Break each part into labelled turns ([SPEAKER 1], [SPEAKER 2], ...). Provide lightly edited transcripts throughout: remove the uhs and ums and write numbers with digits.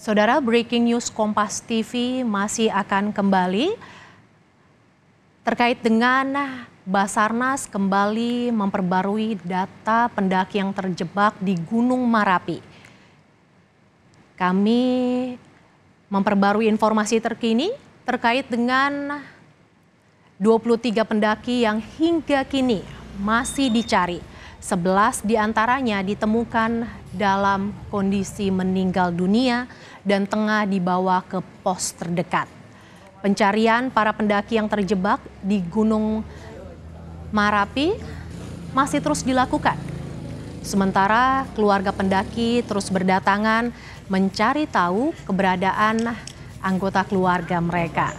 [SPEAKER 1] Saudara, breaking news Kompas TV masih akan kembali terkait dengan Basarnas kembali memperbarui data pendaki yang terjebak di Gunung Marapi. Kami memperbarui informasi terkini terkait dengan 23 pendaki yang hingga kini masih dicari. 11 diantaranya ditemukan dalam kondisi meninggal dunia dan tengah dibawa ke pos terdekat. Pencarian para pendaki yang terjebak di Gunung Marapi masih terus dilakukan. Sementara keluarga pendaki terus berdatangan mencari tahu keberadaan anggota keluarga mereka.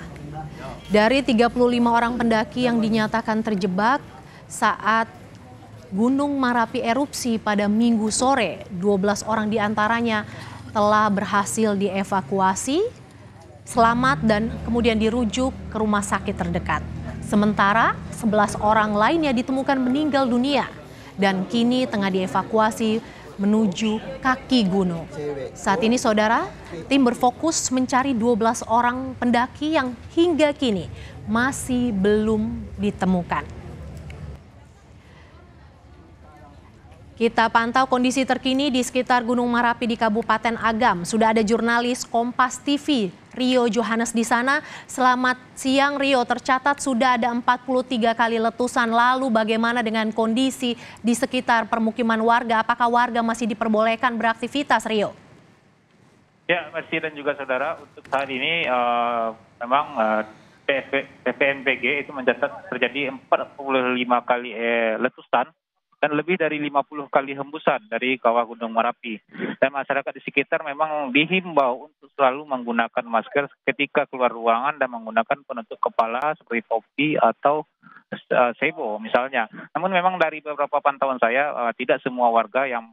[SPEAKER 1] Dari 35 orang pendaki yang dinyatakan terjebak saat Gunung Marapi erupsi pada Minggu sore, 12 orang diantaranya telah berhasil dievakuasi, selamat dan kemudian dirujuk ke rumah sakit terdekat. Sementara 11 orang lainnya ditemukan meninggal dunia dan kini tengah dievakuasi menuju kaki gunung. Saat ini saudara, tim berfokus mencari 12 orang pendaki yang hingga kini masih belum ditemukan. Kita pantau kondisi terkini di sekitar Gunung Marapi di Kabupaten Agam. Sudah ada jurnalis Kompas TV, Rio Johannes di sana. Selamat siang Rio, tercatat sudah ada 43 kali letusan. Lalu bagaimana dengan kondisi di sekitar permukiman warga? Apakah warga masih diperbolehkan beraktivitas, Rio?
[SPEAKER 2] Ya, Mercy dan juga saudara, untuk saat ini memang PVMBG itu mencatat terjadi 45 kali letusan dan lebih dari 50 kali hembusan dari kawah Gunung Marapi. Dan masyarakat di sekitar memang dihimbau untuk selalu menggunakan masker ketika keluar ruangan dan menggunakan penutup kepala seperti topi atau sebo misalnya. Namun memang dari beberapa pantauan saya, tidak semua warga yang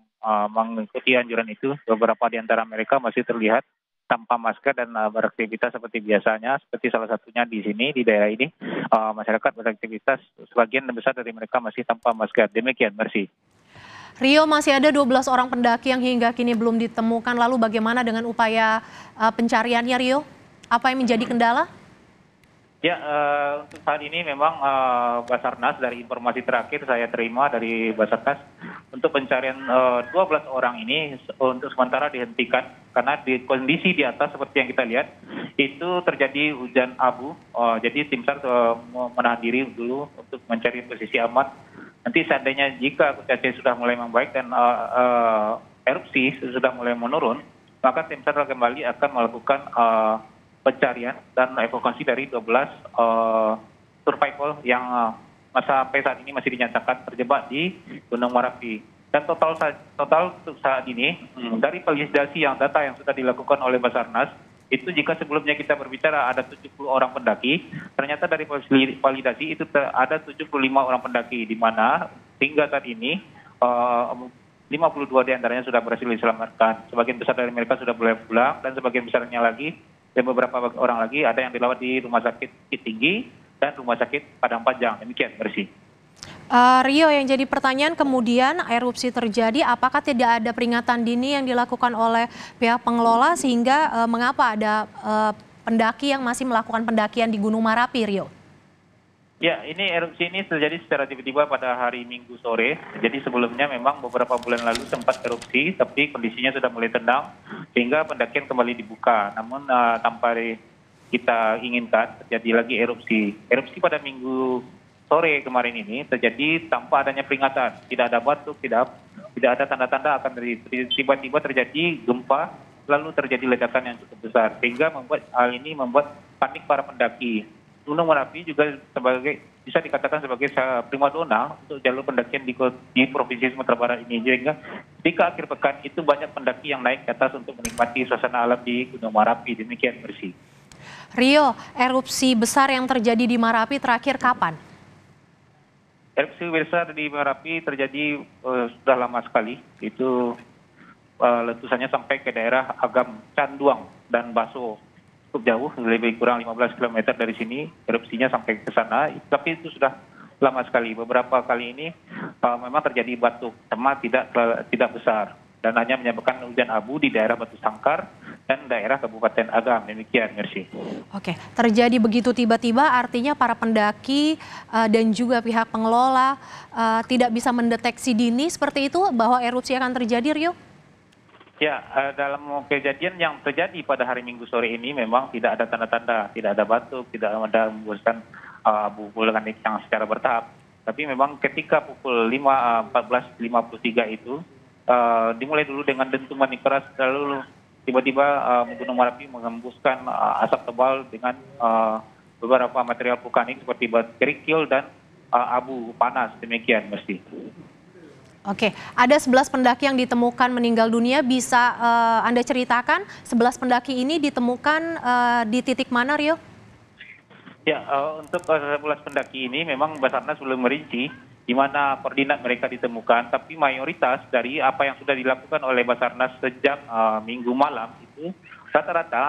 [SPEAKER 2] mengikuti anjuran itu. Beberapa di antara mereka masih terlihat tanpa masker dan beraktivitas seperti biasanya, seperti salah satunya di sini, di daerah ini, masyarakat beraktivitas, sebagian besar dari mereka masih tanpa masker. Demikian, Mercy.
[SPEAKER 1] Rio, masih ada 12 orang pendaki yang hingga kini belum ditemukan. Lalu bagaimana dengan upaya pencariannya, Rio? Apa yang menjadi kendala?
[SPEAKER 2] Ya, untuk saat ini memang Basarnas, dari informasi terakhir saya terima dari Basarnas, untuk pencarian 12 orang ini untuk sementara dihentikan karena di kondisi di atas seperti yang kita lihat itu terjadi hujan abu. Jadi tim SAR menahan diri dulu untuk mencari posisi aman. Nanti seandainya jika cuaca sudah mulai membaik dan erupsi sudah mulai menurun, maka tim SAR kembali akan melakukan pencarian dan evakuasi dari 12 survival yang sampai saat ini masih dinyatakan terjebak di Gunung Marapi. Dan total untuk saat ini dari validasi data yang sudah dilakukan oleh Basarnas, itu jika sebelumnya kita berbicara ada 70 orang pendaki, ternyata dari validasi itu ada 75 orang pendaki, di mana hingga saat ini 52 diantaranya sudah berhasil diselamatkan. Sebagian besar dari mereka sudah boleh pulang dan sebagian besarnya lagi dan beberapa orang lagi ada yang dirawat di Rumah Sakit Bukit Tinggi dan Rumah Sakit Padang Panjang. Demikian, Mercy.
[SPEAKER 1] Rio, yang jadi pertanyaan kemudian erupsi terjadi, apakah tidak ada peringatan dini yang dilakukan oleh pihak pengelola sehingga mengapa ada pendaki yang masih melakukan pendakian di Gunung Marapi, Rio?
[SPEAKER 2] Ya, ini erupsi ini terjadi secara tiba-tiba pada hari Minggu sore. Jadi sebelumnya memang beberapa bulan lalu sempat erupsi, tapi kondisinya sudah mulai tenang sehingga pendakian kembali dibuka. Namun tanpa kita inginkan terjadi lagi erupsi. Erupsi pada Minggu sore kemarin ini terjadi tanpa adanya peringatan. Tidak ada batuk, tidak ada tanda-tanda akan tiba-tiba terjadi gempa, lalu terjadi ledakan yang cukup besar. Sehingga hal ini membuat panik para pendaki. Gunung Marapi juga bisa dikatakan sebagai primadona untuk jalur pendakian di Provinsi Sumatera Barat ini. Sehingga ketika akhir pekan itu banyak pendaki yang naik ke atas untuk menikmati suasana alam di Gunung Marapi. Demikian, Mercy.
[SPEAKER 1] Rio, erupsi besar yang terjadi di Marapi terakhir kapan?
[SPEAKER 2] Erupsi besar di Marapi terjadi sudah lama sekali. Itu letusannya sampai ke daerah Agam, Canduang, dan Baso. Cukup jauh, lebih kurang 15 km dari sini, erupsinya sampai ke sana, tapi itu sudah lama sekali. Beberapa kali ini memang terjadi batuk, cuma tidak besar, dan hanya menyebabkan hujan abu di daerah Batu Sangkar dan daerah Kabupaten Agam. Demikian, Mercy.
[SPEAKER 1] Oke, terjadi begitu tiba-tiba artinya para pendaki dan juga pihak pengelola tidak bisa mendeteksi dini seperti itu bahwa erupsi akan terjadi, Rio?
[SPEAKER 2] Ya, dalam kejadian yang terjadi pada hari Minggu sore ini memang tidak ada tanda-tanda, tidak ada batuk, tidak ada hembusan abu vulkanik yang secara bertahap. Tapi memang ketika pukul 14.53 itu dimulai dulu dengan dentuman yang keras, lalu tiba-tiba Gunung Merapi menghembuskan asap tebal dengan beberapa material vulkanik seperti batu kerikil dan abu panas. Demikian, Mercy.
[SPEAKER 1] Oke, ada 11 pendaki yang ditemukan meninggal dunia. Bisa Anda ceritakan 11 pendaki ini ditemukan di titik mana, Rio?
[SPEAKER 2] Ya, untuk 11 pendaki ini memang Basarnas belum merinci di mana koordinat mereka ditemukan, tapi mayoritas dari apa yang sudah dilakukan oleh Basarnas sejak Minggu malam itu rata-rata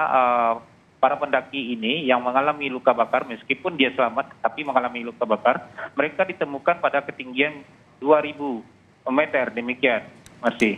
[SPEAKER 2] para pendaki ini yang mengalami luka bakar, meskipun dia selamat tapi mengalami luka bakar, mereka ditemukan pada ketinggian 2.000 meter. Demikian, Masih.